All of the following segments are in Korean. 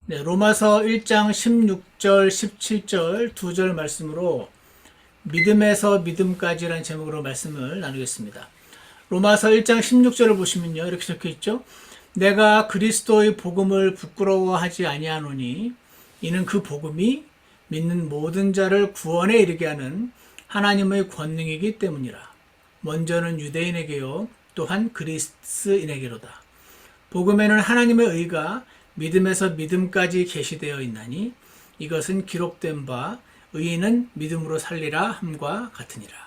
네, 로마서 1장 16절, 17절 두 절 말씀으로 믿음에서 믿음까지라는 제목으로 말씀을 나누겠습니다. 로마서 1장 16절을 보시면요. 이렇게 적혀 있죠. 내가 그리스도의 복음을 부끄러워하지 아니하노니 이는 그 복음이 믿는 모든 자를 구원에 이르게 하는 하나님의 권능이기 때문이라. 먼저는 유대인에게요. 또한 그리스인에게로다. 복음에는 하나님의 의가 믿음에서 믿음까지 계시되어 있나니 이것은 기록된 바 의인은 믿음으로 살리라 함과 같으니라.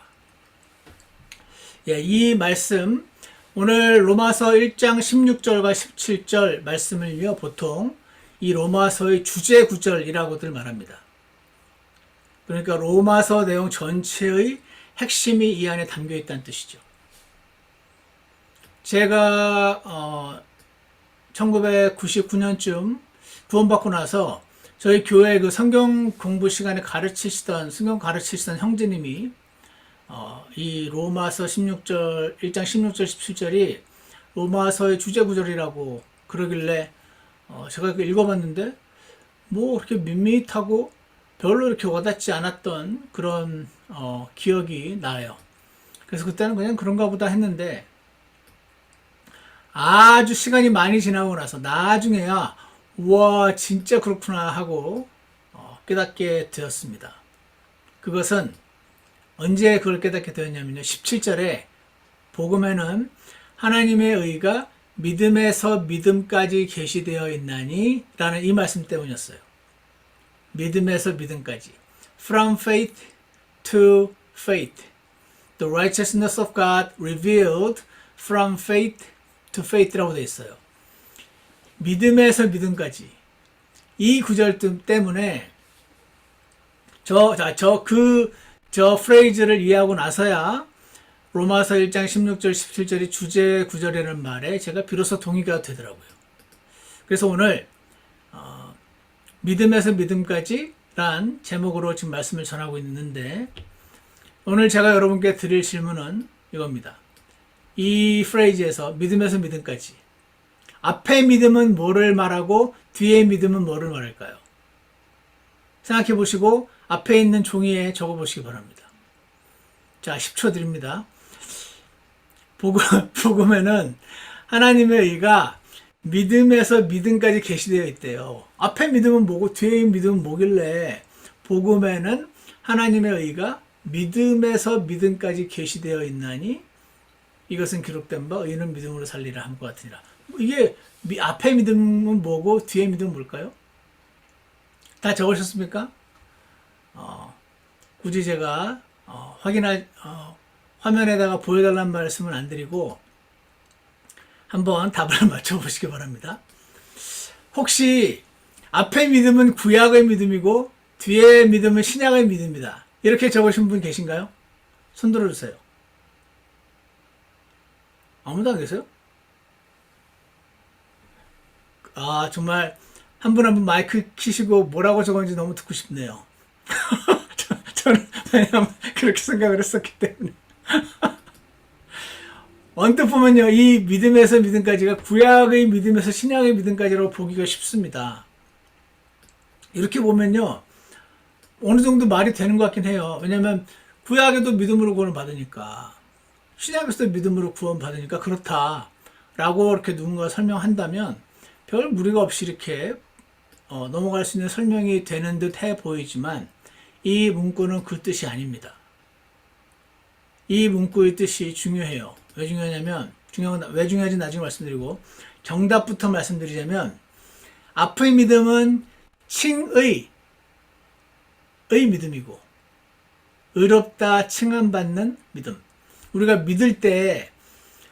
예, 이 말씀 오늘 로마서 1장 16절과 17절 말씀을요 보통 이 로마서의 주제 구절이라고들 말합니다. 그러니까 로마서 내용 전체의 핵심이 이 안에 담겨 있다는 뜻이죠. 제가 1999년쯤 구원받고 나서 저희 교회 그 성경 공부 시간에 성경 가르치시던 형제님이 이 로마서 16절, 1장 16절, 17절이 로마서의 주제 구절이라고 그러길래 제가 읽어봤는데 뭐 그렇게 밋밋하고 별로 이렇게 와닿지 않았던 그런 기억이 나요. 그래서 그때는 그냥 그런가 보다 했는데 아주 시간이 많이 지나고 나서 나중에야 와 진짜 그렇구나 하고 깨닫게 되었습니다. 그것은 언제 그걸 깨닫게 되었냐면요. 17절에 복음에는 하나님의 의가 믿음에서 믿음까지 계시되어 있나니 라는 이 말씀 때문이었어요. 믿음에서 믿음까지. From faith to faith. The righteousness of God revealed from faith to faith라고 되어 있어요. 믿음에서 믿음까지. 이 구절 때문에 저 프레이즈를 이해하고 나서야 로마서 1장 16절 17절이 주제 구절이라는 말에 제가 비로소 동의가 되더라고요. 그래서 오늘 믿음에서 믿음까지 란 제목으로 지금 말씀을 전하고 있는데 오늘 제가 여러분께 드릴 질문은 이겁니다. 이 프레이즈에서 믿음에서 믿음까지 앞에 믿음은 뭐를 말하고 뒤에 믿음은 뭐를 말할까요? 생각해 보시고 앞에 있는 종이에 적어 보시기 바랍니다. 자, 10초 드립니다. 복음에는 하나님의 의가 믿음에서 믿음까지 계시되어 있대요. 앞에 믿음은 뭐고 뒤에 믿음은 뭐길래 복음에는 하나님의 의가 믿음에서 믿음까지 계시되어 있나니 이것은 기록된 바 의인은 믿음으로 살리라 함과 같으니라. 이게 앞에 믿음은 뭐고 뒤에 믿음은 뭘까요? 다 적으셨습니까? 굳이 제가 화면에다가 보여달라는 말씀은 안 드리고 한번 답을 맞춰보시기 바랍니다. 혹시 앞에 믿음은 구약의 믿음이고 뒤에 믿음은 신약의 믿음이다. 이렇게 적으신 분 계신가요? 손 들어주세요. 아무도 안 계세요? 정말 한 분 한 분 마이크 키시고 뭐라고 적었는지 너무 듣고 싶네요. 저는 왜냐면 그렇게 생각을 했었기 때문에. 언뜻 보면요, 이 믿음에서 믿음까지가 구약의 믿음에서 신약의 믿음까지라고 보기가 쉽습니다. 이렇게 보면요, 어느 정도 말이 되는 것 같긴 해요. 왜냐면 구약에도 믿음으로 구원을 받으니까, 신약에서도 믿음으로 구원 받으니까 그렇다라고 이렇게 누군가 설명한다면 별 무리가 없이 이렇게 넘어갈 수 있는 설명이 되는 듯 해 보이지만 이 문구는 그 뜻이 아닙니다. 이 문구의 뜻이 중요해요. 왜 중요하냐면 왜 중요한지 나중에 말씀드리고 정답부터 말씀드리자면 앞의 믿음은 칭의 믿음이고 의롭다 칭함받는 믿음. 우리가 믿을 때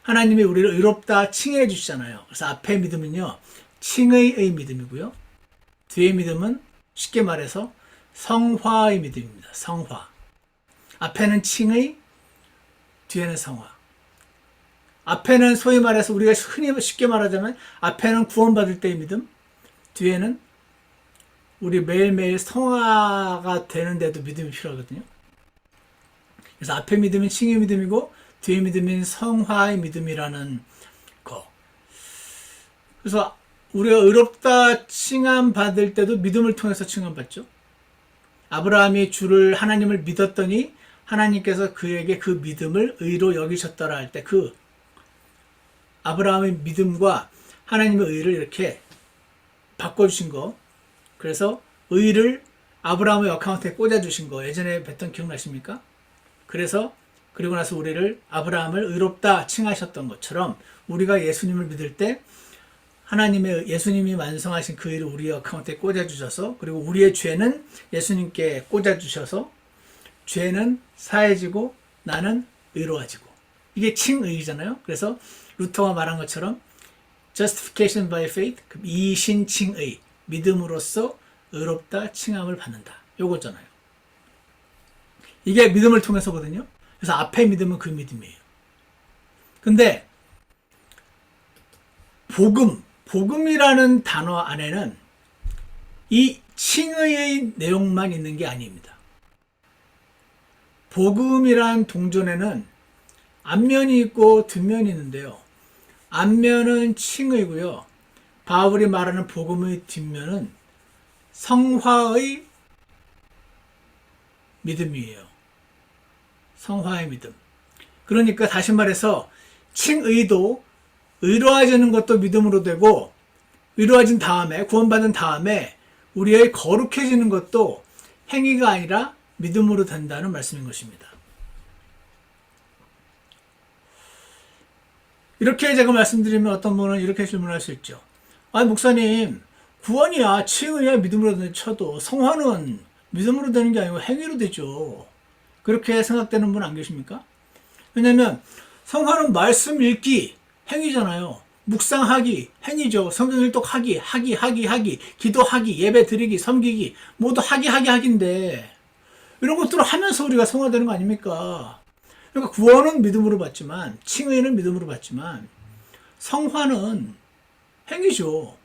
하나님이 우리를 의롭다 칭해 주시잖아요. 그래서 앞의 믿음은요 칭의의 믿음이고요. 뒤의 믿음은 쉽게 말해서 성화의 믿음입니다. 성화. 앞에는 칭의, 뒤에는 성화. 앞에는 소위 말해서 우리가 흔히 쉽게 말하자면 앞에는 구원받을 때의 믿음, 뒤에는 우리 매일매일 성화가 되는데도 믿음이 필요하거든요. 그래서 앞에 믿음은 칭의 믿음이고 뒤에 믿음은 성화의 믿음이라는 거. 그래서 우리가 의롭다 칭함 받을 때도 믿음을 통해서 칭함 받죠. 아브라함이 주를 하나님을 믿었더니 하나님께서 그에게 그 믿음을 의로 여기셨더라 할 때 그 아브라함의 믿음과 하나님의 의를 이렇게 바꿔주신 거. 그래서 의를 아브라함의 어카운트에 꽂아주신 거. 예전에 뵀던 기억나십니까? 그래서 그리고 나서 우리를 아브라함을 의롭다 칭하셨던 것처럼 우리가 예수님을 믿을 때 하나님의 예수님이 완성하신 그 일을 우리의 어카운트에 꽂아주셔서 그리고 우리의 죄는 예수님께 꽂아주셔서 죄는 사해지고 나는 의로워지고 이게 칭의잖아요. 그래서 루터가 말한 것처럼 justification by faith 이신칭의 믿음으로써 의롭다 칭함을 받는다. 요거잖아요. 이게 믿음을 통해서거든요. 그래서 앞에 믿음은 그 믿음이에요. 근데 복음이라는 단어 안에는 이 칭의의 내용만 있는 게 아닙니다. 복음이란 동전에는 앞면이 있고 뒷면이 있는데요. 앞면은 칭의고요. 바울이 말하는 복음의 뒷면은 성화의 믿음이에요. 성화의 믿음. 그러니까 다시 말해서 칭의도 의로워지는 것도 믿음으로 되고 의로워진 다음에 구원받은 다음에 우리의 거룩해지는 것도 행위가 아니라 믿음으로 된다는 말씀인 것입니다. 이렇게 제가 말씀드리면 어떤 분은 이렇게 질문할 수 있죠. 아니 목사님 구원이야 칭의야 믿음으로 되는 쳐도 성화는 믿음으로 되는 게 아니고 행위로 되죠. 그렇게 생각되는 분 안 계십니까? 왜냐하면 성화는 말씀 읽기 행위잖아요. 묵상하기 행위죠. 성경 일독하기 하기 기도하기 예배 드리기 섬기기 모두 하기인데 이런 것들을 하면서 우리가 성화되는 거 아닙니까? 그러니까 구원은 믿음으로 받지만 칭의는 믿음으로 받지만 성화는 행위죠.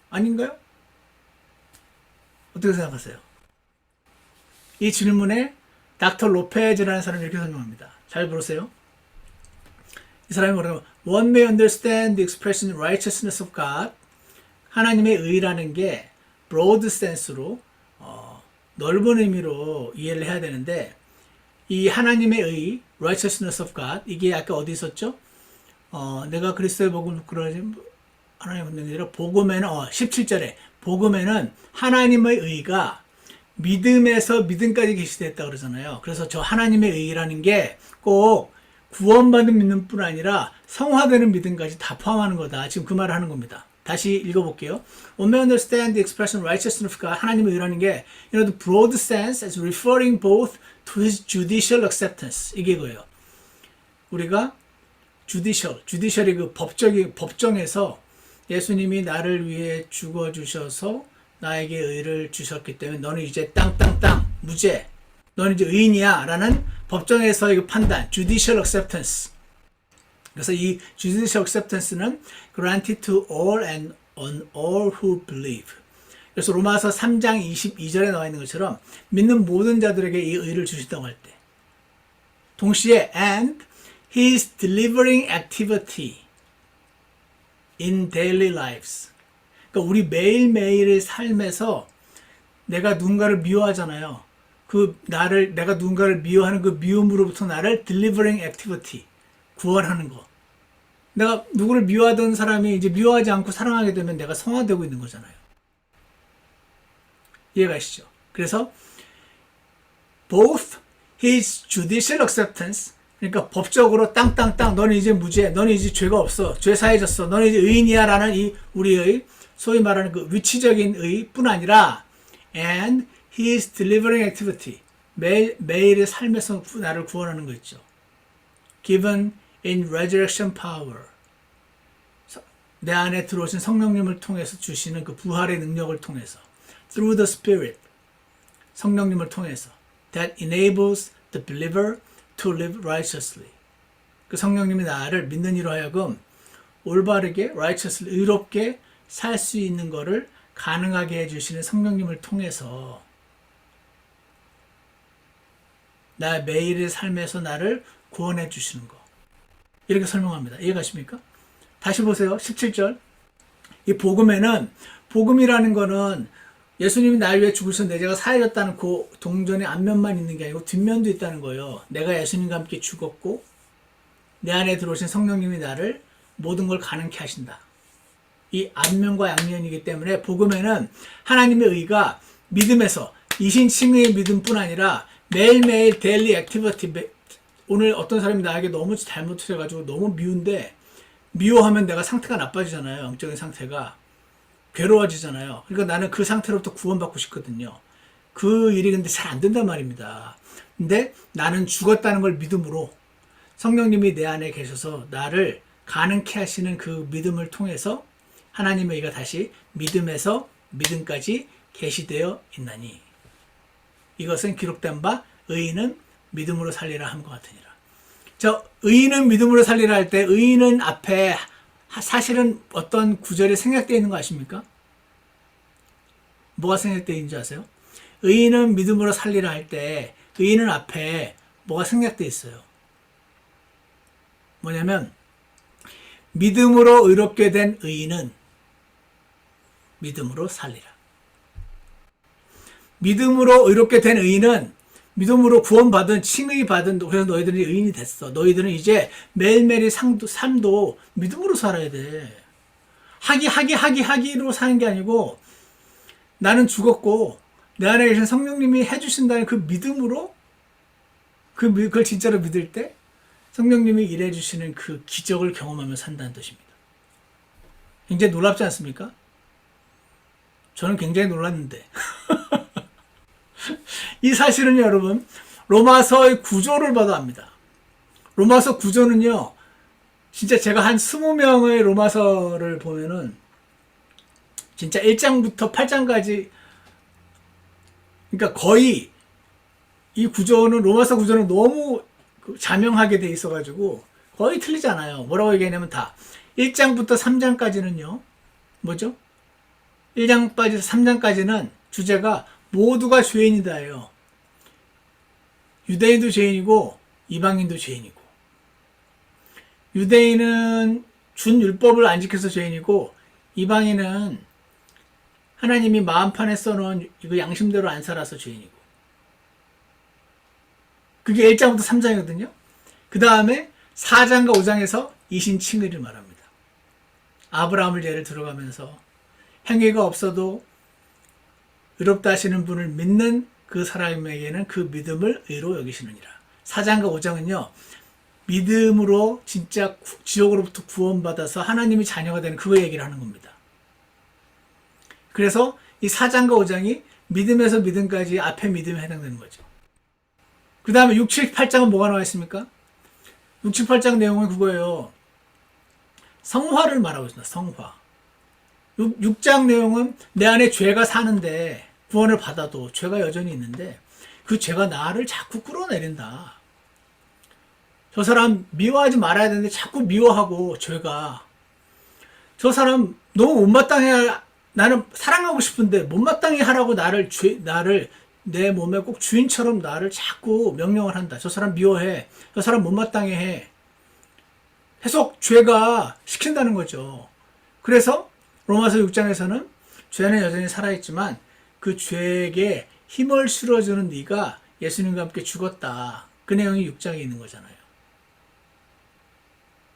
아닌가요? 어떻게 생각하세요? 이 질문에 닥터 로페즈라는 사람이 이렇게 설명합니다. 잘 들으세요. 이 사람이 뭐라고 One may understand the expression righteousness of God. 하나님의 의라는 게 broad sense로 넓은 의미로 이해를 해야 되는데 이 하나님의 의 righteousness of God 이게 아까 어디 있었죠? 내가 그리스도의 복음을 그러지 하나님 아니라 복음에는 17절에 복음에는 하나님의 의가 믿음에서 믿음까지 계시됐다 그러잖아요. 그래서 저 하나님의 의라는 게 꼭 구원받은 믿음뿐 아니라 성화되는 믿음까지 다 포함하는 거다. 지금 그 말을 하는 겁니다. 다시 읽어볼게요. One may understand the expression righteousness of God. 하나님의 의라는 게 in the broad sense as referring both to his judicial acceptance. 이게 이거예요. 우리가 judicial이 그 법정에서 예수님이 나를 위해 죽어주셔서 나에게 의를 주셨기 때문에 너는 이제 땅 무죄 너는 이제 의인이야 라는 법정에서의 그 판단 judicial acceptance. 그래서 이 judicial acceptance는 granted to all and on all who believe. 그래서 로마서 3장 22절에 나와 있는 것처럼 믿는 모든 자들에게 이 의를 주시다고 할 때 동시에 and his delivering activity in daily lives. 그러니까 우리 매일매일의 삶에서 내가 누군가를 미워하잖아요. 내가 누군가를 미워하는 그 미움으로부터 나를 delivering activity, 구원하는 거. 내가 누구를 미워하던 사람이 이제 미워하지 않고 사랑하게 되면 내가 성화되고 있는 거잖아요. 이해가시죠? 그래서 both his judicial acceptance, 그러니까 법적으로 땅 너는 이제 무죄, 너는 이제 죄가 없어, 죄 사해졌어, 너는 이제 의인이야 라는 이 우리의 소위 말하는 그 위치적인 의뿐 아니라 and his delivering activity, 매일의 삶에서 나를 구원하는 거 있죠. given in resurrection power, 내 안에 들어오신 성령님을 통해서 주시는 그 부활의 능력을 통해서 through the Spirit, 성령님을 통해서 that enables the believer to live righteously. 그 성령님이 나를 믿는 이로 하여금 올바르게 righteously, 의롭게 살 수 있는 것을 가능하게 해주시는 성령님을 통해서 나 매일의 삶에서 나를 구원해 주시는 거. 이렇게 설명합니다. 이해가십니까? 다시 보세요. 17절. 이 복음에는, 복음이라는 거는 예수님이 나를 위해 죽으셔서 내 죄가 사해졌다는 그 동전의 앞면만 있는 게 아니고 뒷면도 있다는 거예요. 내가 예수님과 함께 죽었고 내 안에 들어오신 성령님이 나를 모든 걸 가능케 하신다. 이 앞면과 양면이기 때문에 복음에는 하나님의 의가 믿음에서 이신칭의 믿음뿐 아니라 매일매일 데일리 액티비티, 오늘 어떤 사람이 나에게 너무 잘못해가지고 너무 미운데, 미워하면 내가 상태가 나빠지잖아요. 영적인 상태가 괴로워지잖아요. 그러니까 나는 그 상태로부터 구원받고 싶거든요. 그 일이 근데 잘 안 된단 말입니다. 근데 나는 죽었다는 걸 믿음으로 성령님이 내 안에 계셔서 나를 가능케 하시는 그 믿음을 통해서 하나님의 의가 다시 믿음에서 믿음까지 계시되어 있나니 이것은 기록된 바 의인은 믿음으로 살리라 함과 같으니라. 저 의인은 믿음으로 살리라 할 때 의인은 앞에 사실은 어떤 구절이 생략되어 있는 거 아십니까? 뭐가 생략되어 있는 줄 아세요? 의인은 믿음으로 살리라 할 때 의인은 앞에 뭐가 생략되어 있어요. 뭐냐면 믿음으로 의롭게 된 의인은 믿음으로 살리라. 믿음으로 의롭게 된 의인은 믿음으로 구원받은 칭의 받은, 그래서 너희들이 의인이 됐어. 너희들은 이제 매일매일의 삶도 믿음으로 살아야 돼. 하기로 사는 게 아니고 나는 죽었고 내 안에 계신 성령님이 해주신다는 그 믿음으로 그걸 진짜로 믿을 때 성령님이 일해주시는 그 기적을 경험하며 산다는 뜻입니다. 굉장히 놀랍지 않습니까? 저는 굉장히 놀랐는데 이 사실은 여러분 로마서의 구조를 봐도 압니다. 로마서 구조는요, 진짜 제가 한 20명의 로마서를 보면은 진짜 1장부터 8장까지, 그러니까 거의 이 구조는, 로마서 구조는 너무 자명하게 돼 있어가지고 거의 틀리지 않아요. 뭐라고 얘기하냐면 다 1장부터 3장까지는요 뭐죠? 1장까지 3장까지는 주제가 모두가 죄인이다예요. 유대인도 죄인이고 이방인도 죄인이고, 유대인은 준 율법을 안 지켜서 죄인이고 이방인은 하나님이 마음판에 써놓은 이거 양심대로 안 살아서 죄인이고. 그게 1장부터 3장이거든요. 그 다음에 4장과 5장에서 이신칭의를 말합니다. 아브라함을 예를 들어가면서 행위가 없어도 의롭다 하시는 분을 믿는 그 사람에게는 그 믿음을 의로 여기시느니라. 4장과 5장은요, 믿음으로 진짜 지옥으로부터 구원받아서 하나님의 자녀가 되는 그거 얘기를 하는 겁니다. 그래서 이 4장과 5장이 믿음에서 믿음까지 앞에 믿음에 해당되는 거죠. 그 다음에 6, 7, 8장은 뭐가 나와 있습니까? 6, 7, 8장 내용은 그거예요. 성화를 말하고 있습니다. 성화. 6장 내용은 내 안에 죄가 사는데 구원을 받아도 죄가 여전히 있는데 그 죄가 나를 자꾸 끌어내린다. 저 사람 미워하지 말아야 되는데 자꾸 미워하고, 죄가 저 사람 너무 못마땅해, 나는 사랑하고 싶은데 못마땅해 하라고 나를 내 몸에 꼭 주인처럼 나를 자꾸 명령을 한다. 저 사람 미워해, 저 사람 못마땅해 해. 계속 죄가 시킨다는 거죠. 그래서 로마서 6장에서는 죄는 여전히 살아있지만 그 죄에게 힘을 실어주는 네가 예수님과 함께 죽었다. 그 내용이 6장에 있는 거잖아요.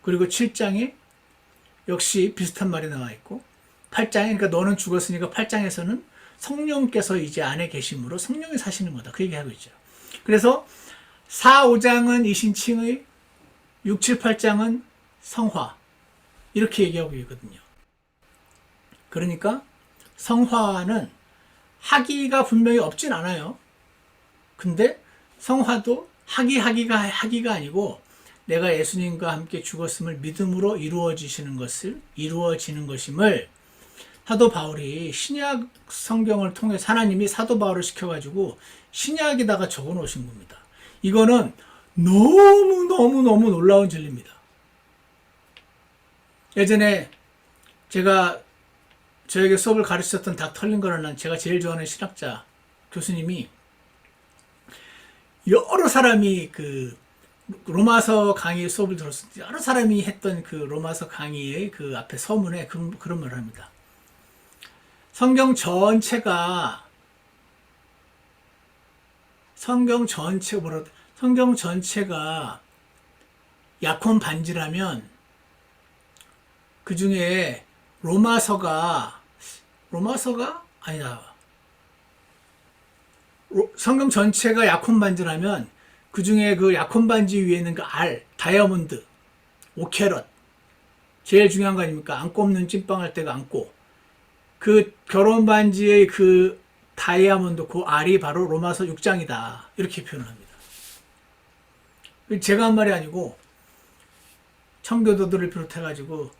그리고 7장에 역시 비슷한 말이 나와 있고, 8장에, 그러니까 너는 죽었으니까 8장에서는 성령께서 이제 안에 계심으로 성령이 사시는 거다. 그 얘기하고 있죠. 그래서 4, 5장은 이신칭의, 6, 7, 8장은 성화, 이렇게 얘기하고 있거든요. 그러니까 성화는 하기가 분명히 없진 않아요. 근데 성화도 하기가 아니고 내가 예수님과 함께 죽었음을 믿음으로 이루어지는 것임을 사도 바울이 신약 성경을 통해 하나님이 사도 바울을 시켜가지고 신약에다가 적어 놓으신 겁니다. 이거는 너무 놀라운 진리입니다. 예전에 제가 저에게 수업을 가르치셨던 닥터 링거라는 제가 제일 좋아하는 신학자 교수님이, 여러 사람이 그 로마서 강의 수업을 들었을 때 여러 사람이 했던 그 로마서 강의의 그 앞에 서문에 그런 말을 합니다. 성경 전체가 성경 전체가 약혼 반지라면 그 중에 로마서가 아니다. 성경 전체가 약혼 반지라면 그 중에 그 약혼 반지 위에 있는 그 다이아몬드, 5캐럿 제일 중요한 거 아닙니까? 안 꼽는 찐빵할 때가 안고 그 결혼 반지의 그 다이아몬드 그 알이 바로 로마서 6장이다 이렇게 표현합니다. 제가 한 말이 아니고 청교도들을 비롯해가지고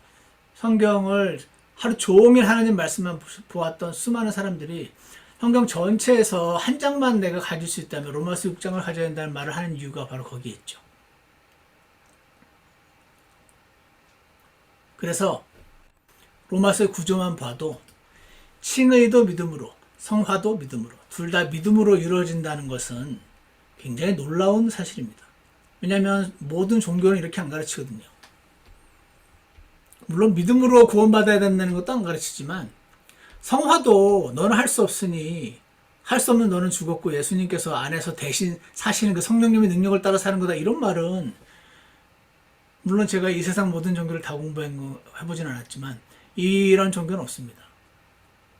성경을 하루 종일 하나님 말씀만 보았던 수많은 사람들이 성경 전체에서 한 장만 내가 가질 수 있다면 로마서 6장을 가져야 된다는 말을 하는 이유가 바로 거기에 있죠. 그래서 로마서의 구조만 봐도 칭의도 믿음으로 성화도 믿음으로 둘 다 믿음으로 이루어진다는 것은 굉장히 놀라운 사실입니다. 왜냐하면 모든 종교는 이렇게 안 가르치거든요. 물론 믿음으로 구원받아야 된다는 것도 안 가르치지만 성화도 너는 할 수 없으니 할 수 없는 너는 죽었고 예수님께서 안에서 대신 사시는 그 성령님의 능력을 따라 사는 거다 이런 말은 물론 제가 이 세상 모든 종교를 다 공부해보진 않았지만 이런 종교는 없습니다.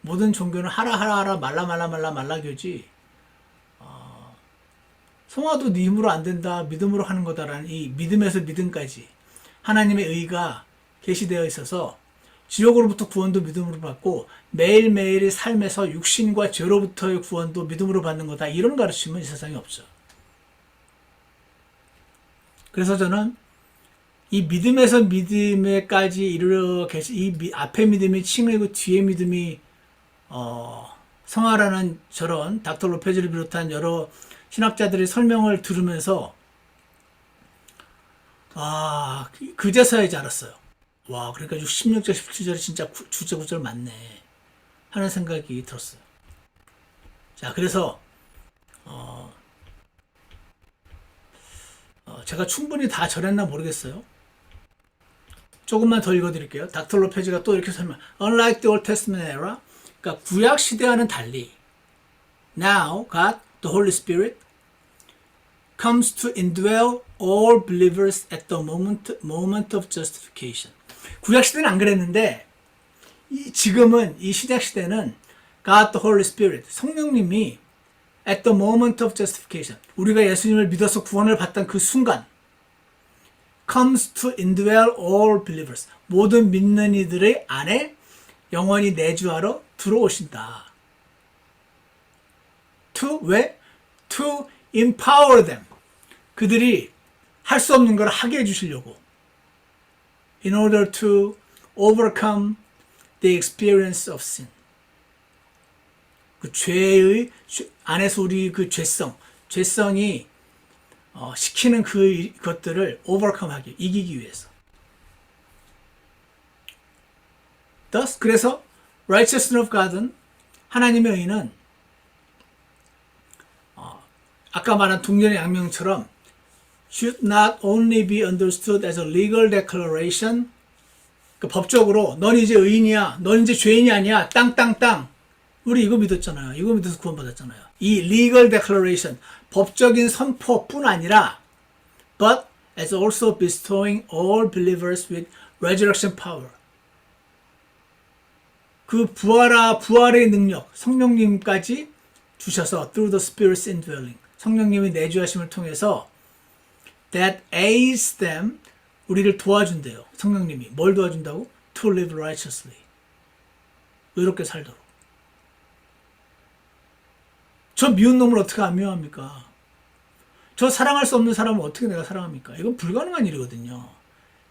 모든 종교는 하라 말라교지 성화도 네 힘으로 안 된다 믿음으로 하는 거다라는 이 믿음에서 믿음까지 하나님의 의가 계시되어 있어서 지옥으로부터 구원도 믿음으로 받고 매일매일의 삶에서 육신과 죄로부터의 구원도 믿음으로 받는 거다 이런 가르침은 이 세상에 없죠. 그래서 저는 이 믿음에서 믿음에까지 이르러 이 앞에 믿음이 칭의고 뒤에 믿음이 성화라는 저런 닥터 로페즈를 비롯한 여러 신학자들의 설명을 들으면서 그제서야 이제 알았어요. 와, 그러니까 16절, 17절이 진짜 주제 구절 맞네 하는 생각이 들었어요. 자, 그래서 제가 충분히 다 전했나 모르겠어요. 조금만 더 읽어드릴게요. 닥터 로페즈가 또 이렇게 설명. Unlike the Old Testament era, 그러니까 구약 시대와는 달리, now God, the Holy Spirit, comes to indwell all believers at the moment of justification. 구약 시대는 안 그랬는데 지금은 이 신약 시대는 God, the Holy Spirit, 성령님이 at the moment of justification, 우리가 예수님을 믿어서 구원을 받던 그 순간 comes to indwell all believers, 모든 믿는 이들의 안에 영원히 내주하러 들어오신다. 왜? To empower them. 그들이 할 수 없는 걸 하게 해주시려고. In order to overcome the experience of sin. 그 죄의 안에서 우리 그 죄성이 시키는 그것들을 overcome 하기, 이기기 위해서. Thus, 그래서 righteousness of God은 하나님의 의는 아까 말한 동전의 양명처럼 should not only be understood as a legal declaration. 그 법적으로 넌 이제 의인이야, 넌 이제 죄인이 아니야, 땅땅땅. 우리 이거 믿었잖아요. 이거 믿어서 구원받았잖아요. 이 legal declaration, 법적인 선포뿐 아니라 but as also bestowing all believers with resurrection power. 그 부활의 능력, 성령님까지 주셔서 through the Spirit's indwelling, 성령님의 내주하심을 통해서 that aids them, 우리를 도와준대요. 성령님이 뭘 도와준다고? To live righteously, 의롭게 살도록. 저 미운 놈을 어떻게 안 미워합니까? 저 사랑할 수 없는 사람을 어떻게 내가 사랑합니까? 이건 불가능한 일이거든요.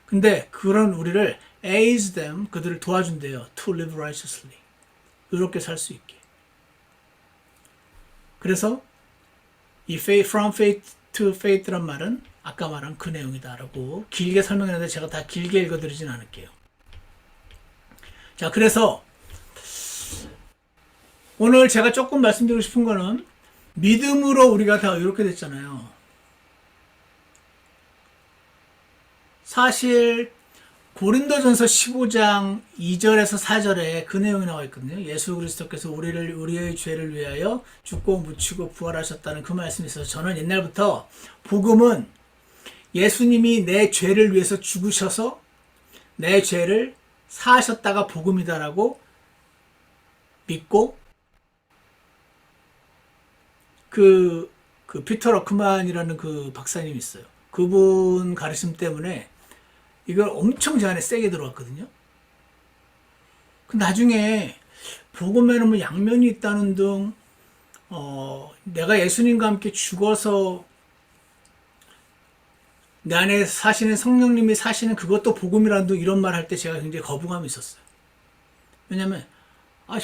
근데 그런 우리를 aids them, 그들을 도와준대요. To live righteously, 의롭게 살 수 있게. 그래서 이 from faith to faith란 말은 아까 말한 그 내용이다라고 길게 설명했는데 제가 다 길게 읽어드리진 않을게요. 자, 그래서 오늘 제가 조금 말씀드리고 싶은 거는 믿음으로 우리가 다 이렇게 됐잖아요. 사실 고린도전서 15장 2절에서 4절에 그 내용이 나와 있거든요. 예수 그리스도께서 우리의 죄를 위하여 죽고 묻히고 부활하셨다는 그 말씀이 있어서 저는 옛날부터 복음은 예수님이 내 죄를 위해서 죽으셔서 내 죄를 사하셨다가 복음이다라고 믿고 그 피터 러크만이라는 그 박사님이 있어요. 그분 가르침 때문에 이걸 엄청 제 안에 세게 들어왔거든요. 그 나중에 복음에는 뭐 양면이 있다는 등 내가 예수님과 함께 죽어서 내 안에 사시는 성령님이 사시는 그것도 복음이라는 등 이런 말 할 때 제가 굉장히 거부감이 있었어요. 왜냐면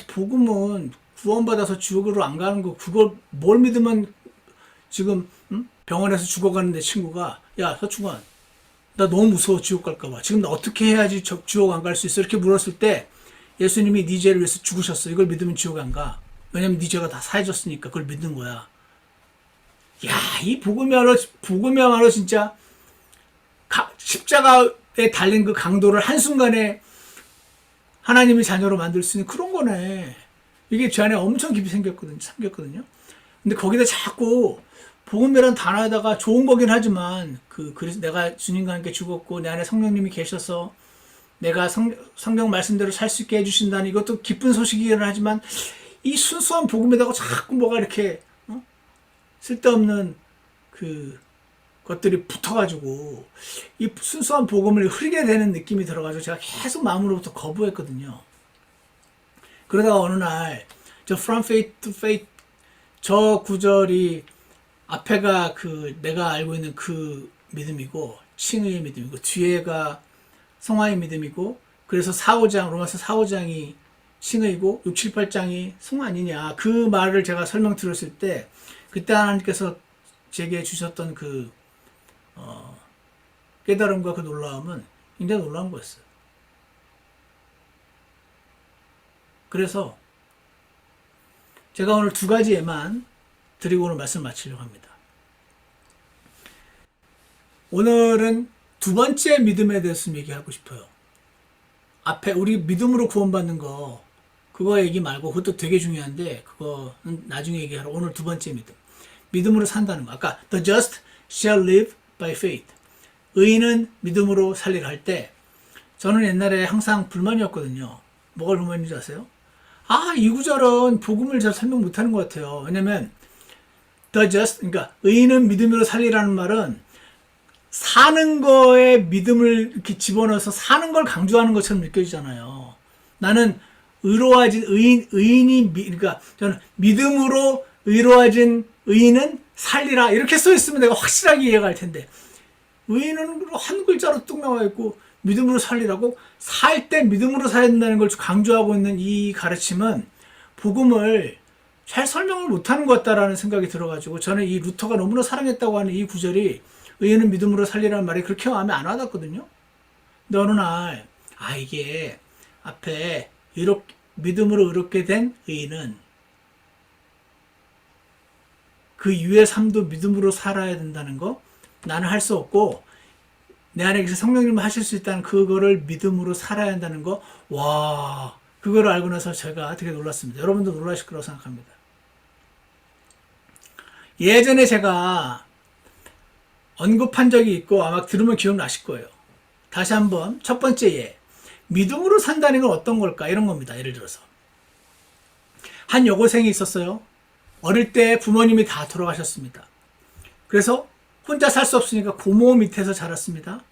복음은 구원받아서 지옥으로 안 가는 거 그걸 뭘 믿으면 지금 병원에서 죽어가는 내 친구가 야 서충환 나 너무 무서워 지옥 갈까봐 지금 나 어떻게 해야지 지옥 안 갈 수 있어 이렇게 물었을 때 예수님이 네 죄를 위해서 죽으셨어 이걸 믿으면 지옥 안 가. 왜냐면 네 죄가 다 사해졌으니까 그걸 믿는 거야. 야, 이 복음이야말로 진짜 십자가에 달린 그 강도를 한순간에 하나님의 자녀로 만들 수 있는 그런 거네. 이게 제 안에 엄청 깊이 생겼거든요. 근데 거기다 자꾸 복음이라는 단어에다가 좋은 거긴 하지만 그래서 내가 주님과 함께 죽었고 내 안에 성령님이 계셔서 내가 성경 말씀대로 살 수 있게 해주신다는 이것도 기쁜 소식이긴 하지만 이 순수한 복음에다가 자꾸 뭐가 이렇게 쓸데없는 것들이 붙어가지고 이 순수한 복음을 흐리게 되는 느낌이 들어가지고 제가 계속 마음으로부터 거부했거든요. 그러다가 어느 날 저 From Faith to Faith 저 구절이 앞에가 내가 알고 있는 그 믿음이고 칭의의 믿음이고 뒤에가 성화의 믿음이고 그래서 로마서 4, 5장이 칭의고 6, 7, 8장이 성화 아니냐 그 말을 제가 설명 들었을 때 그때 하나님께서 제게 주셨던 깨달음과 그 놀라움은 굉장히 놀라운 거였어요. 그래서 제가 오늘 두 가지에만 드리고 오늘 말씀 마치려고 합니다. 오늘은 두 번째 믿음에 대해서 좀 얘기하고 싶어요. 앞에 우리 믿음으로 구원받는 거 그거 얘기 말고 그것도 되게 중요한데 그거는 나중에 얘기하러 오늘 두 번째 믿음으로 산다는 거. 아까 the just shall live by faith 의인은 믿음으로 살리라 할 때 저는 옛날에 항상 불만이었거든요. 뭐가 불만인지 아세요? 이 구절은 복음을 잘 설명 못하는 것 같아요. 왜냐면 the just 그러니까 의인은 믿음으로 살리라는 말은 사는 거에 믿음을 이렇게 집어넣어서 사는 걸 강조하는 것처럼 느껴지잖아요. 나는 의로워진 의인이 그러니까 저는 믿음으로 의로워진 의인은 살리라 이렇게 써 있으면 내가 확실하게 이해가 할 텐데 의인은 한 글자로 뚝 나와 있고 믿음으로 살리라고 살 때 믿음으로 살아야 된다는 걸 강조하고 있는 이 가르침은 복음을 잘 설명을 못하는 것 같다라는 생각이 들어가지고 저는 이 루터가 너무나 사랑했다고 하는 이 구절이 의인은 믿음으로 살리라는 말이 그렇게 마음에 안 와닿거든요. 근데 어느 날 이게 앞에 믿음으로 의롭게 된 의인은 그 유의 삶도 믿음으로 살아야 된다는 거 나는 할 수 없고 내 안에 계신 성령님이 하실 수 있다는 그거를 믿음으로 살아야 한다는 거 그거를 알고 나서 제가 되게 놀랐습니다. 여러분도 놀라실 거라고 생각합니다. 예전에 제가 언급한 적이 있고 아마 들으면 기억나실 거예요. 다시 한번 첫 번째 믿음으로 산다는 건 어떤 걸까 이런 겁니다. 예를 들어서 한 여고생이 있었어요. 어릴 때 부모님이 다 돌아가셨습니다. 그래서 혼자 살 수 없으니까 고모 밑에서 자랐습니다.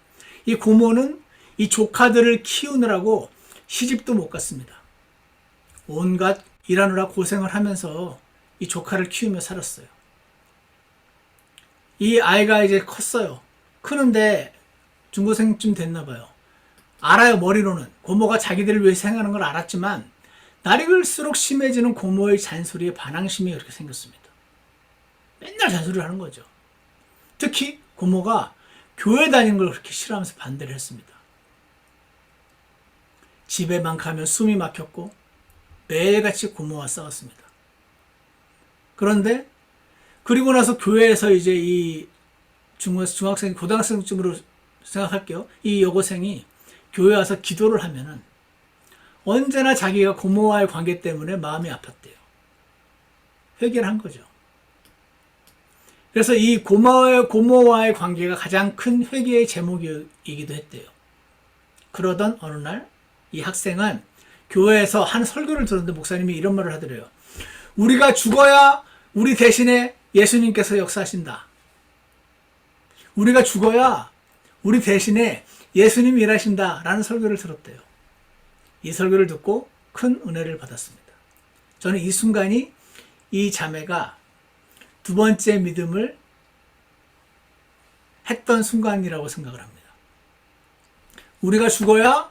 이 고모는 이 조카들을 키우느라고 시집도 못 갔습니다. 온갖 일하느라 고생을 하면서 이 조카를 키우며 살았어요. 이 아이가 이제 컸어요. 크는데 중고생쯤 됐나 봐요. 알아요, 머리로는. 고모가 자기들을 위해 생각하는 걸 알았지만 날이 갈수록 심해지는 고모의 잔소리에 반항심이 그렇게 생겼습니다. 맨날 잔소리를 하는 거죠. 특히 고모가 교회 다니는 걸 그렇게 싫어하면서 반대를 했습니다. 집에만 가면 숨이 막혔고 매일같이 고모와 싸웠습니다. 그런데 그리고 나서 교회에서 이제 이 중학생, 고등학생쯤으로 생각할게요. 이 여고생이 교회 와서 기도를 하면은 언제나 자기가 고모와의 관계 때문에 마음이 아팠대요. 회개를 한 거죠. 그래서 이 고모와의 관계가 가장 큰 회개의 제목이기도 했대요. 그러던 어느 날 이 학생은 교회에서 한 설교를 들었는데 목사님이 이런 말을 하더래요. 우리가 죽어야 우리 대신에 예수님께서 역사하신다. 우리가 죽어야 우리 대신에 예수님이 일하신다 라는 설교를 들었대요. 이 설교를 듣고 큰 은혜를 받았습니다. 저는 이 순간이 이 자매가 두 번째 믿음을 했던 순간이라고 생각을 합니다. 우리가 죽어야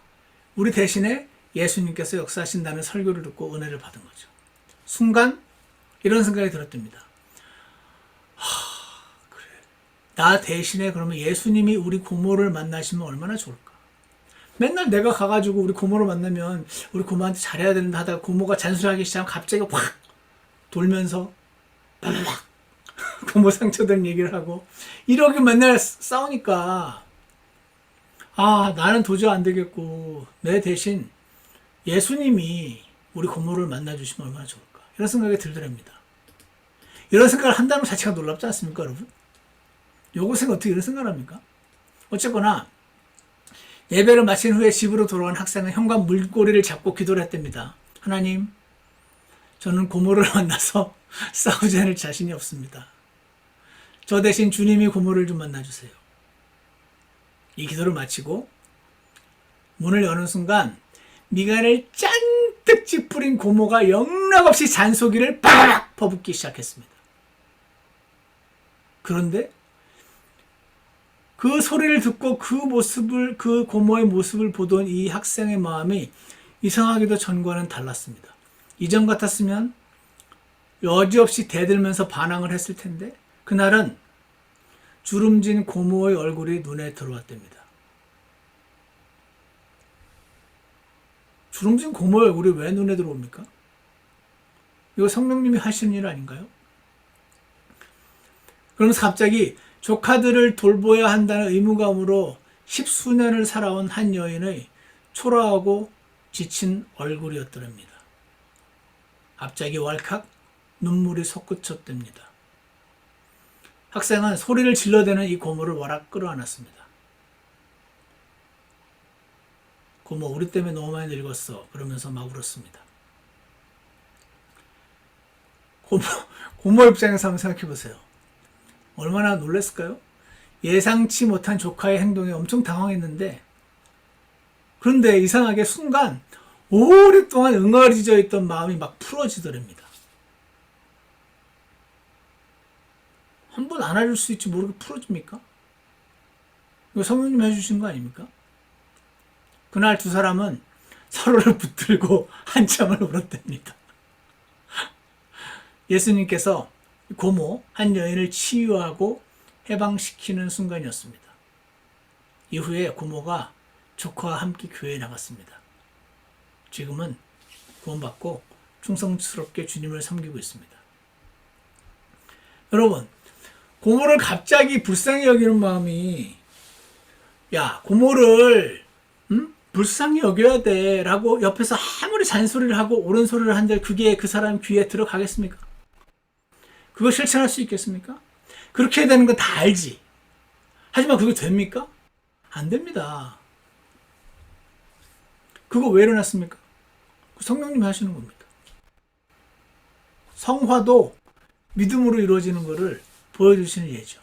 우리 대신에 예수님께서 역사하신다는 설교를 듣고 은혜를 받은 거죠. 순간 이런 생각이 들었답니다. 그래. 나 대신에 그러면 예수님이 우리 고모를 만나시면 얼마나 좋을까? 맨날 내가 가가지고 우리 고모를 만나면 우리 고모한테 잘해야 된다 하다가 고모가 잔소리하기 시작하면 갑자기 확 돌면서 막 고모 상처된 얘기를 하고 이렇게 맨날 싸우니까 나는 도저히 안 되겠고 내 대신 예수님이 우리 고모를 만나주시면 얼마나 좋을까 이런 생각이 들더랍니다. 이런 생각을 한다는 것 자체가 놀랍지 않습니까 여러분? 요것은 어떻게 이런 생각을 합니까? 어쨌거나 예배를 마친 후에 집으로 돌아간 학생은 현관 물꼬리를 잡고 기도를 했답니다. 하나님, 저는 고모를 만나서 싸우지 않을 자신이 없습니다. 저 대신 주님이 고모를 좀 만나주세요. 이 기도를 마치고 문을 여는 순간 미간을 잔뜩 찌푸린 고모가 영락없이 잔소리를 빡 퍼붓기 시작했습니다. 그런데 그 소리를 듣고 그 고모의 모습을 보던 이 학생의 마음이 이상하게도 전과는 달랐습니다. 이전 같았으면 여지없이 대들면서 반항을 했을 텐데 그날은 주름진 고모의 얼굴이 눈에 들어왔답니다. 주름진 고모의 얼굴이 왜 눈에 들어옵니까? 이거 성령님이 하시는 일 아닌가요? 그러면서 갑자기 조카들을 돌보아야 한다는 의무감으로 10수년을 살아온 한 여인의 초라하고 지친 얼굴이었더랍니다. 갑자기 왈칵 눈물이 솟구쳤답니다. 학생은 소리를 질러대는 이 고모를 와락 끌어안았습니다. 고모, 우리 때문에 너무 많이 늙었어. 그러면서 막 울었습니다. 고모 입장에서 한번 생각해 보세요. 얼마나 놀랐을까요? 예상치 못한 조카의 행동에 엄청 당황했는데 그런데 이상하게 순간 오랫동안 응어리져 있던 마음이 막 풀어지더랍니다. 한 번 안아줄 수 있지 모르게 풀어줍니까? 이거 성령님 해주신 거 아닙니까? 그날 두 사람은 서로를 붙들고 한참을 울었답니다. 예수님께서 고모 한 여인을 치유하고 해방시키는 순간이었습니다. 이후에 고모가 조카와 함께 교회에 나갔습니다. 지금은 구원받고 충성스럽게 주님을 섬기고 있습니다. 여러분, 고모를 갑자기 불쌍히 여기는 마음이 고모를 불쌍히 여겨야 돼 라고 옆에서 아무리 잔소리를 하고 옳은 소리를 한들 그게 그 사람 귀에 들어가겠습니까? 그거 실천할 수 있겠습니까? 그렇게 해야 되는 건 다 알지. 하지만 그게 됩니까? 안 됩니다. 그거 왜 일어났습니까? 성령님이 하시는 겁니다. 성화도 믿음으로 이루어지는 것을 보여주시는 예죠.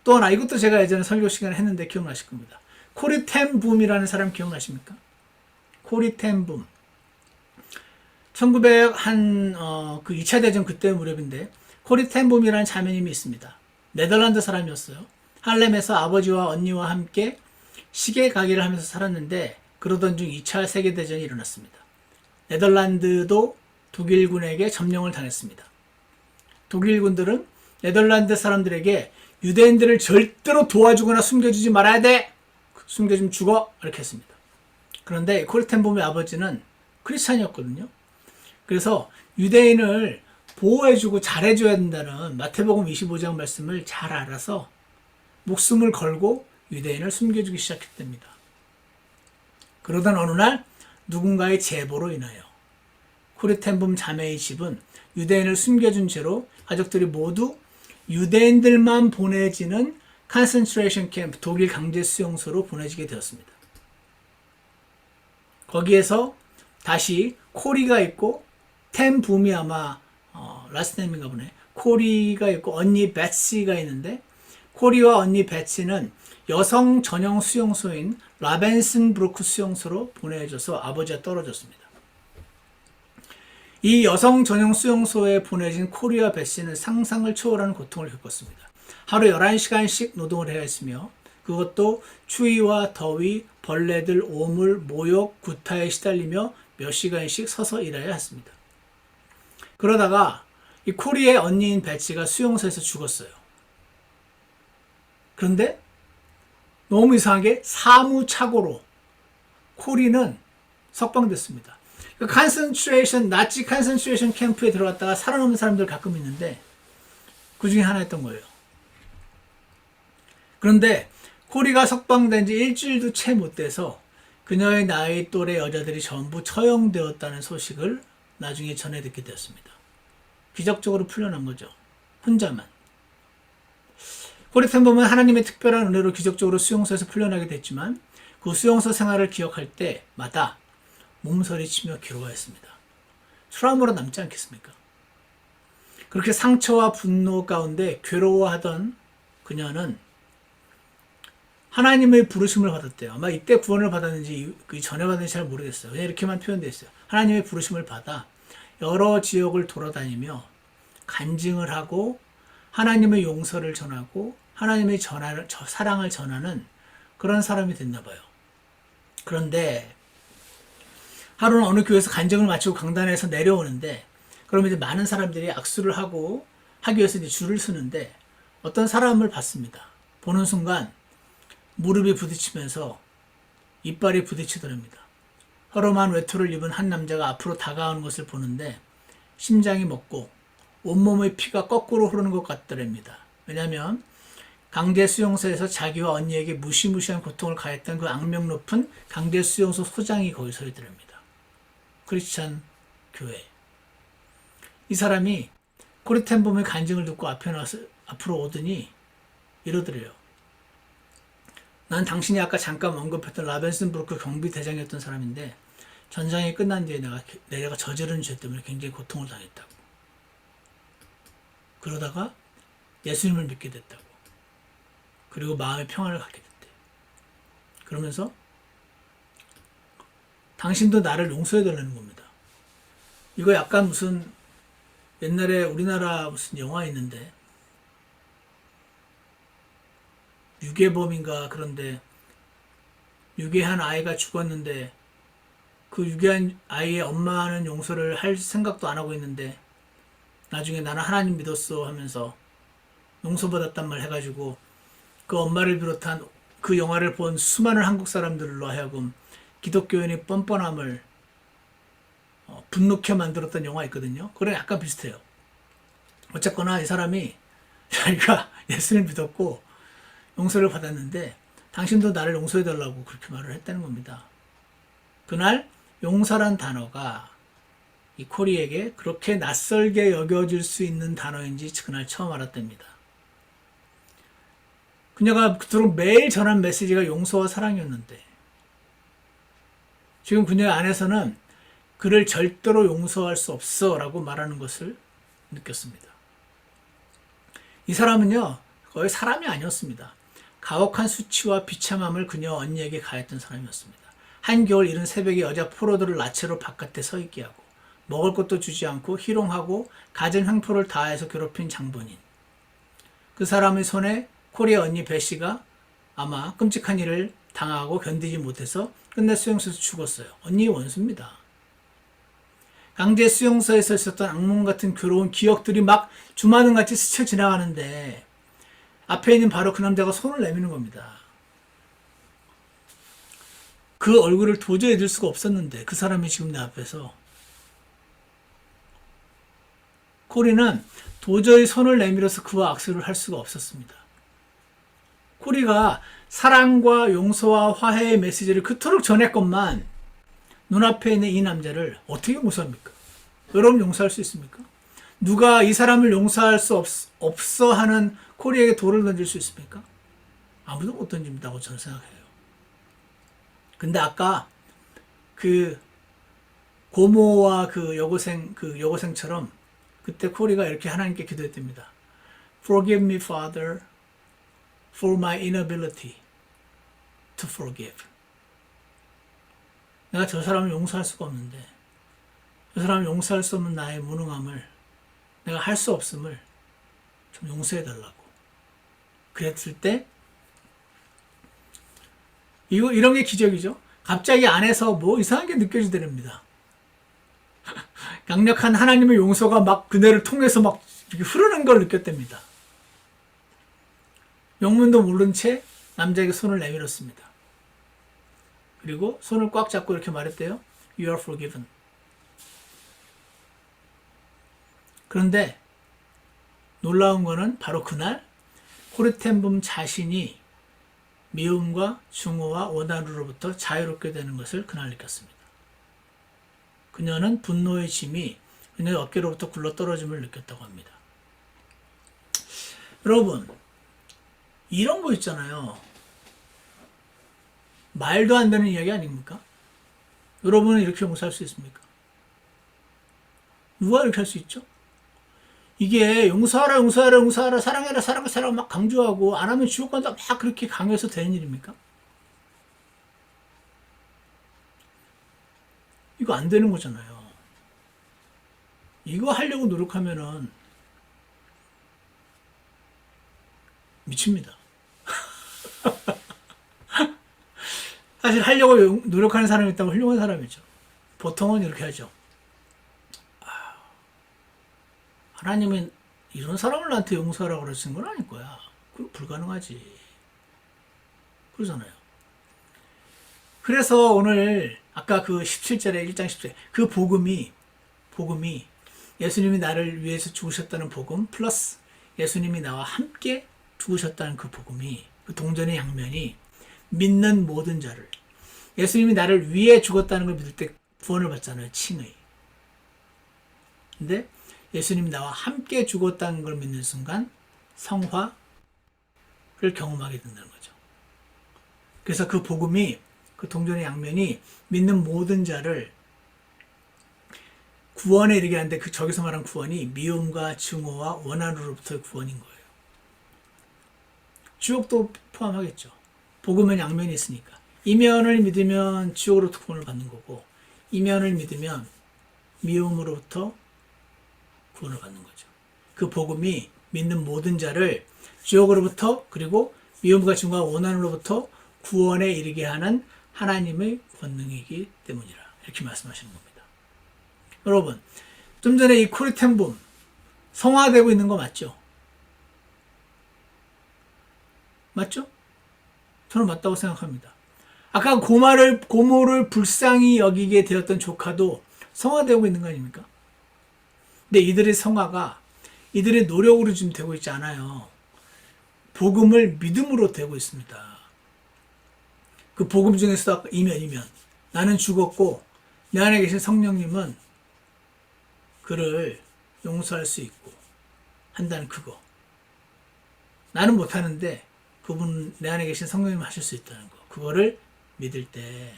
또 하나, 이것도 제가 예전에 설교 시간에 했는데 기억나실 겁니다. 코리 텐 붐이라는 사람 기억나십니까? 코리 텐 붐. 2차 대전 그때 무렵인데 코리 텐 붐이라는 자매님이 있습니다. 네덜란드 사람이었어요. 할렘에서 아버지와 언니와 함께 시계 가게를 하면서 살았는데 그러던 중 2차 세계대전이 일어났습니다. 네덜란드도 독일군에게 점령을 당했습니다. 독일군들은 네덜란드 사람들에게 유대인들을 절대로 도와주거나 숨겨주지 말아야 돼! 숨겨주면 죽어! 이렇게 했습니다. 그런데 코르텐봄의 아버지는 크리스찬이었거든요. 그래서 유대인을 보호해주고 잘해줘야 된다는 마태복음 25장 말씀을 잘 알아서 목숨을 걸고 유대인을 숨겨주기 시작했답니다. 그러던 어느 날 누군가의 제보로 인하여 코리 텐붐 자매의 집은 유대인을 숨겨준 채로 가족들이 모두 유대인들만 보내지는 컨센트레이션 캠프, 독일 강제 수용소로 보내지게 되었습니다. 거기에서 다시 코리가 있고 텐붐이 아마 라스트네임인가 보네. 코리가 있고 언니 베tsi가 있는데 코리와 언니 베tsi는 여성 전용 수용소인 라벤슨브루크 수용소로 보내져서 아버지와 떨어졌습니다. 이 여성 전용 수용소에 보내진 코리와 베tsi는 상상을 초월하는 고통을 겪었습니다. 하루 11시간씩 노동을 해야 했으며 그것도 추위와 더위, 벌레들, 오물, 모욕, 구타에 시달리며 몇 시간씩 서서 일해야 했습니다. 그러다가 이 코리의 언니인 베tsi가 수용소에서 죽었어요. 그런데 너무 이상하게 사무착오로 코리는 석방됐습니다. 그 나치 컨센트레이션 캠프에 들어갔다가 살아남은 사람들 가끔 있는데 그 중에 하나였던 거예요. 그런데 코리가 석방된 지 일주일도 채 못 돼서 그녀의 나이 또래 여자들이 전부 처형되었다는 소식을 나중에 전해 듣게 되었습니다. 기적적으로 풀려난 거죠. 혼자만. 코리 텐붐은 하나님의 특별한 은혜로 기적적으로 수용소에서 풀려나게 됐지만 그 수용소 생활을 기억할 때마다 몸서리치며 괴로워했습니다. 트라우마로 남지 않겠습니까? 그렇게 상처와 분노 가운데 괴로워하던 그녀는 하나님의 부르심을 받았대요. 아마 이때 구원을 받았는지 그 전에 받았는지 잘 모르겠어요. 그냥 이렇게만 표현되어 있어요. 하나님의 부르심을 받아 여러 지역을 돌아다니며 간증을 하고 하나님의 용서를 전하고 하나님의 사랑을 전하는 그런 사람이 됐나 봐요. 그런데 하루는 어느 교회에서 간증을 마치고 강단에서 내려오는데 그러면 이제 많은 사람들이 악수를 하기 위해서 이제 줄을 서는데 어떤 사람을 봤습니다. 보는 순간 무릎이 부딪히면서 이빨이 부딪히더랍니다. 허름한 외투를 입은 한 남자가 앞으로 다가오는 것을 보는데 심장이 멎고 온몸의 피가 거꾸로 흐르는 것 같더랍니다. 왜냐하면 강제 수용소에서 자기와 언니에게 무시무시한 고통을 가했던 그 악명 높은 강제 수용소 소장이 거기 서 있더랍니다. 크리스찬 교회. 이 사람이 코리 텐붐의 간증을 듣고 앞으로 오더니 이러더래요. 난 당신이 아까 잠깐 언급했던 라벤슨브루크 경비대장이었던 사람인데 전장이 끝난 뒤에 내가 저지른 죄 때문에 굉장히 고통을 당했다고. 그러다가 예수님을 믿게 됐다고. 그리고 마음의 평안을 갖게 됐대. 그러면서 당신도 나를 용서해달라는 겁니다. 이거 약간 무슨 옛날에 우리나라 무슨 영화 있는데 유괴범인가 그런데 유괴한 아이가 죽었는데 그 유괴한 아이의 엄마는 용서를 할 생각도 안 하고 있는데 나중에 나는 하나님 믿었어 하면서 용서받았단 말 해가지고 그 엄마를 비롯한 그 영화를 본 수많은 한국 사람들로 하여금 기독교인의 뻔뻔함을 분노케 만들었던 영화 있거든요. 그래 약간 비슷해요. 어쨌거나 이 사람이 자기가 예수를 믿었고 용서를 받았는데 당신도 나를 용서해달라고 그렇게 말을 했다는 겁니다. 그날 용서란 단어가 이 코리에게 그렇게 낯설게 여겨질 수 있는 단어인지 그날 처음 알았답니다. 그녀가 그토록 매일 전한 메시지가 용서와 사랑이었는데 지금 그녀의 안에서는 그를 절대로 용서할 수 없어 라고 말하는 것을 느꼈습니다. 이 사람은요 거의 사람이 아니었습니다. 가혹한 수치와 비참함을 그녀 언니에게 가했던 사람이었습니다. 한겨울 이른 새벽에 여자 포로들을 나체로 바깥에 서 있게 하고 먹을 것도 주지 않고 희롱하고 갖은 횡포를 다해서 괴롭힌 장본인. 그 사람의 손에 코리의 언니 베시가 아마 끔찍한 일을 당하고 견디지 못해서 끝내 수용소에서 죽었어요. 언니의 원수입니다. 강제 수용소에서 있었던 악몽 같은 괴로운 기억들이 막 주마등같이 스쳐 지나가는데 앞에 있는 바로 그 남자가 손을 내미는 겁니다. 그 얼굴을 도저히 잊을 수가 없었는데 그 사람이 지금 내 앞에서 코리는 도저히 손을 내밀어서 그와 악수를 할 수가 없었습니다. 코리가 사랑과 용서와 화해의 메시지를 그토록 전했건만 눈앞에 있는 이 남자를 어떻게 용서합니까? 여러분 용서할 수 있습니까? 누가 이 사람을 용서할 수 없어 하는 코리에게 돌을 던질 수 있습니까? 아무도 못 던집니다고 저는 생각해요. 근데 아까 그 고모와 그 여고생처럼 그때 코리가 이렇게 하나님께 기도했답니다. Forgive me, Father, for my inability to forgive. 내가 저 사람을 용서할 수가 없는데, 저 사람을 용서할 수 없는 나의 무능함을, 내가 할 수 없음을 좀 용서해달라고. 그랬을 때, 이런 게 기적이죠. 갑자기 안에서 뭐 이상한 게 느껴지더랍니다. 강력한 하나님의 용서가 막 그네를 통해서 막 이렇게 흐르는 걸 느꼈답니다. 영문도 모른 채 남자에게 손을 내밀었습니다. 그리고 손을 꽉 잡고 이렇게 말했대요. You are forgiven. 그런데 놀라운 거는 바로 그날 코르텐붐 자신이 미움과 증오와 원한으로부터 자유롭게 되는 것을 그날 느꼈습니다. 그녀는 분노의 짐이 그녀의 어깨로부터 굴러떨어짐을 느꼈다고 합니다. 여러분, 이런 거 있잖아요. 말도 안 되는 이야기 아닙니까? 여러분은 이렇게 용서할 수 있습니까? 누가 이렇게 할 수 있죠? 이게 용서하라, 사랑해라 막 강조하고 안 하면 지옥 간다 막 그렇게 강요해서 되는 일입니까? 이거 안 되는 거잖아요. 이거 하려고 노력하면은 미칩니다. 사실 하려고 노력하는 사람이 있다면 훌륭한 사람이죠. 보통은 이렇게 하죠. 하나님은 이런 사람을 나한테 용서하라고 그러신 건 아닐 거야. 그럼 불가능하지. 그러잖아요. 그래서 오늘 아까 그 17절에 1장 10절에 그 복음이 예수님이 나를 위해서 죽으셨다는 복음 플러스 예수님이 나와 함께 죽으셨다는 그 복음이 그 동전의 양면이 믿는 모든 자를 예수님이 나를 위해 죽었다는 걸 믿을 때 구원을 받잖아요. 칭의. 근데 예수님이 나와 함께 죽었다는 걸 믿는 순간 성화를 경험하게 된다는 거죠. 그래서 그 복음이 그 동전의 양면이 믿는 모든 자를 구원에 이르게 하는데 그 저기서 말한 구원이 미움과 증오와 원한으로부터의 구원인 거예요. 지옥도 포함하겠죠. 복음은 양면이 있으니까. 이면을 믿으면 지옥으로부터 구원을 받는 거고 이면을 믿으면 미움으로부터 구원을 받는 거죠. 그 복음이 믿는 모든 자를 지옥으로부터 그리고 미움과 증오와 원한으로부터 구원에 이르게 하는 하나님의 권능이기 때문이라 이렇게 말씀하시는 겁니다. 여러분, 좀 전에 이 코르텐붐 성화되고 있는 거 맞죠? 맞죠? 저는 맞다고 생각합니다. 아까 고모를 불쌍히 여기게 되었던 조카도 성화되고 있는 거 아닙니까? 근데 이들의 성화가 이들의 노력으로 지금 되고 있지 않아요. 복음을 믿음으로 되고 있습니다. 그 복음 중에서도 아까 이면 나는 죽었고 내 안에 계신 성령님은 그를 용서할 수 있고 한다는 그거. 나는 못하는데 그분 내 안에 계신 성령님 하실 수 있다는 거. 그거를 믿을 때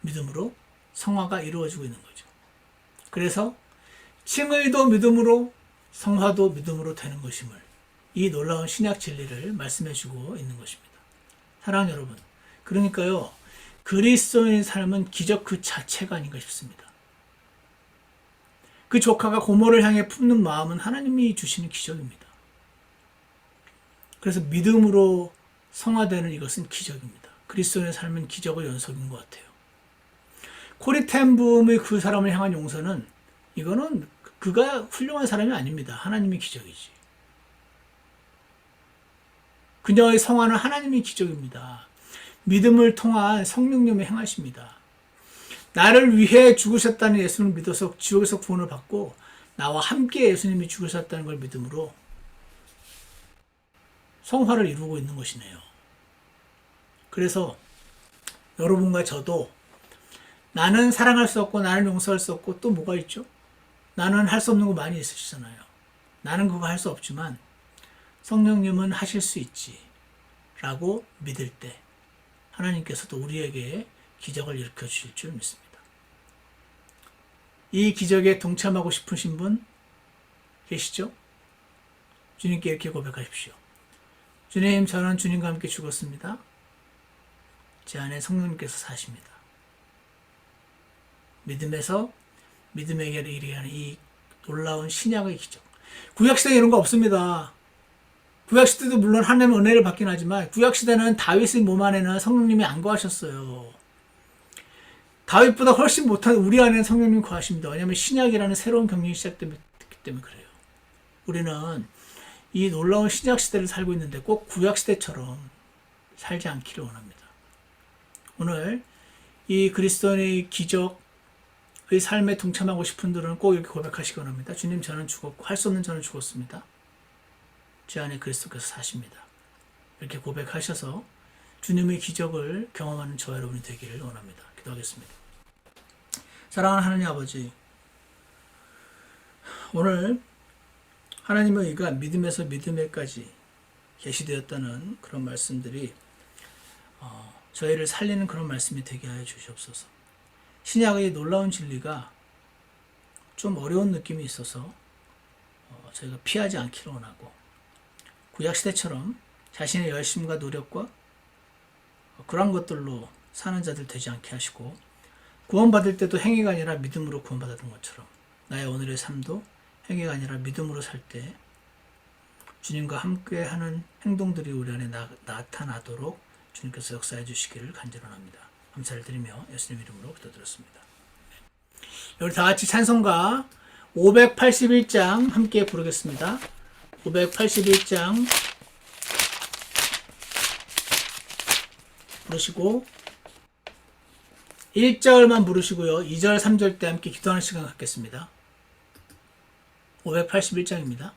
믿음으로 성화가 이루어지고 있는 거죠. 그래서 칭의도 믿음으로 성화도 믿음으로 되는 것임을 이 놀라운 신약 진리를 말씀해 주고 있는 것입니다. 사랑하는 여러분, 그러니까요 그리스도인의 삶은 기적 그 자체가 아닌가 싶습니다. 그 조카가 고모를 향해 품는 마음은 하나님이 주시는 기적입니다. 그래서 믿음으로 성화되는 이것은 기적입니다. 그리스도인의 삶은 기적의 연속인 것 같아요. 코르텐붐의 그 사람을 향한 용서는 이거는 그가 훌륭한 사람이 아닙니다. 하나님의 기적이지. 그녀의 성화는 하나님의 기적입니다. 믿음을 통한 성령님의 행하십니다. 나를 위해 죽으셨다는 예수님을 믿어서 지옥에서 구원을 받고 나와 함께 예수님이 죽으셨다는 걸 믿음으로 성화를 이루고 있는 것이네요. 그래서 여러분과 저도 나는 사랑할 수 없고 나는 용서할 수 없고 또 뭐가 있죠? 나는 할 수 없는 거 많이 있으시잖아요. 나는 그거 할 수 없지만 성령님은 하실 수 있지 라고 믿을 때 하나님께서도 우리에게 기적을 일으켜 주실 줄 믿습니다. 이 기적에 동참하고 싶으신 분 계시죠? 주님께 이렇게 고백하십시오. 주님, 저는 주님과 함께 죽었습니다. 제 안에 성령님께서 사십니다. 믿음에서 믿음에게 이르게 하는 이 놀라운 신약의 기적. 구약시대에 이런 거 없습니다. 구약시대도 물론 하나님의 은혜를 받긴 하지만 구약시대는 다윗의 몸 안에는 성령님이 안 거하셨어요. 다윗보다 훨씬 못한 우리 안에는 성령님이 거하십니다. 왜냐하면 신약이라는 새로운 경륜이 시작됐기 때문에 그래요. 우리는 이 놀라운 신약시대를 살고 있는데 꼭 구약시대처럼 살지 않기를 원합니다. 오늘 이 그리스도인의 기적의 삶에 동참하고 싶은 분들은 꼭 이렇게 고백하시기 원합니다. 주님, 저는 죽었고 할 수 없는 저는 죽었습니다. 제 안에 그리스도께서 사십니다. 이렇게 고백하셔서 주님의 기적을 경험하는 저와 여러분이 되기를 원합니다. 기도하겠습니다. 사랑하는 하나님 아버지, 오늘 하나님의 의가 믿음에서 믿음에까지 계시되었다는 그런 말씀들이 저희를 살리는 그런 말씀이 되게 하여 주시옵소서. 신약의 놀라운 진리가 좀 어려운 느낌이 있어서 저희가 피하지 않기를 원하고, 구약시대처럼 자신의 열심과 노력과 그런 것들로 사는 자들 되지 않게 하시고, 구원받을 때도 행위가 아니라 믿음으로 구원받았던 것처럼 나의 오늘의 삶도 행위가 아니라 믿음으로 살 때 주님과 함께하는 행동들이 우리 안에 나타나도록 주님께서 역사해 주시기를 간절합니다. 감사를 드리며 예수님 이름으로 기도드렸습니다. 우리 다 같이 찬송가 581장 함께 부르겠습니다. 581장 부르시고 1절만 부르시고요. 2절, 3절 때 함께 기도하는 시간 갖겠습니다. 581장입니다.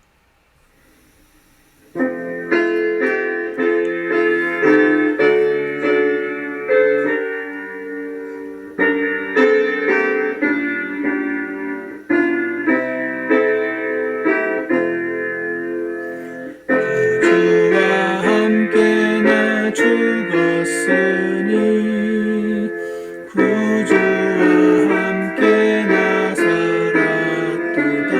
구주와 함께 나 살았도다.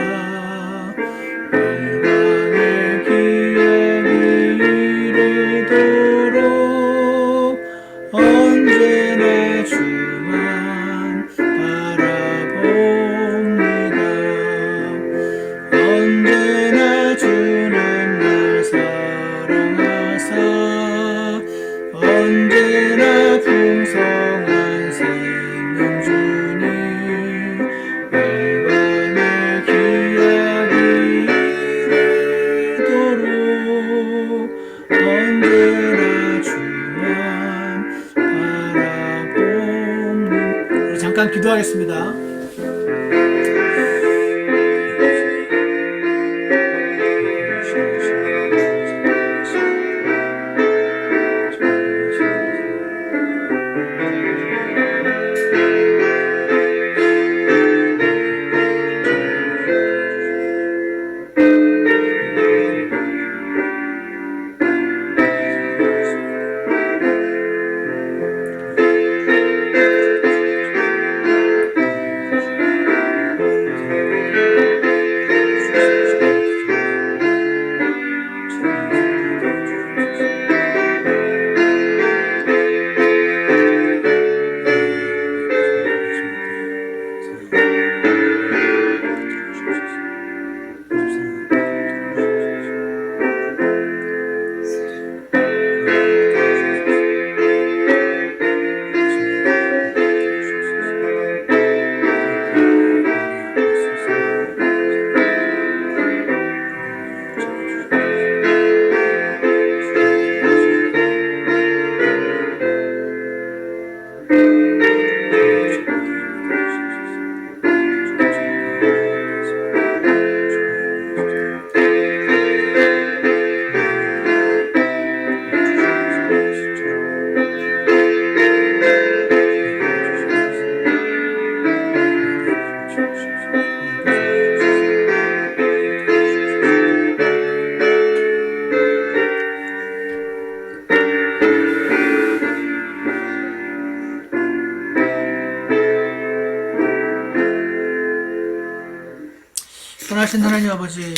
선하신 하나님 아버지,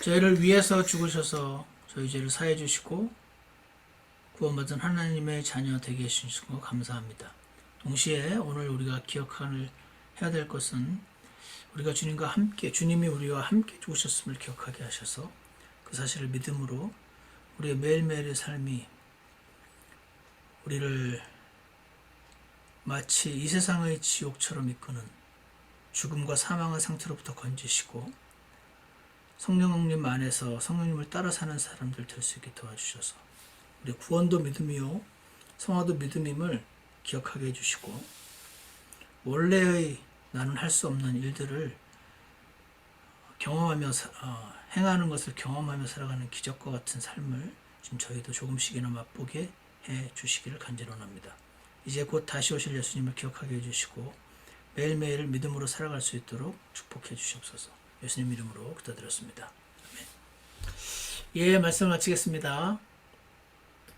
저희를 위해서 죽으셔서 저희 죄를 사해 주시고 구원받은 하나님의 자녀 되게 해주신 거 감사합니다. 동시에 오늘 우리가 해야 될 것은 우리가 주님과 함께, 주님이 우리와 함께 죽으셨음을 기억하게 하셔서 그 사실을 믿음으로 우리의 매일매일의 삶이 우리를 마치 이 세상의 지옥처럼 이끄는 죽음과 사망의 상태로부터 건지시고 성령님 안에서 성령님을 따라 사는 사람들 될 수 있게 도와주셔서 우리 구원도 믿음이요 성화도 믿음임을 기억하게 해주시고 원래의 나는 할 수 없는 일들을 경험하며 행하는 것을 경험하며 살아가는 기적과 같은 삶을 지금 저희도 조금씩이나 맛보게 해 주시기를 간절히 원합니다. 이제 곧 다시 오실 예수님을 기억하게 해주시고 매일매일 믿음으로 살아갈 수 있도록 축복해 주시옵소서. 예수님 이름으로 기도드렸습니다. 아멘. 예, 말씀 마치겠습니다.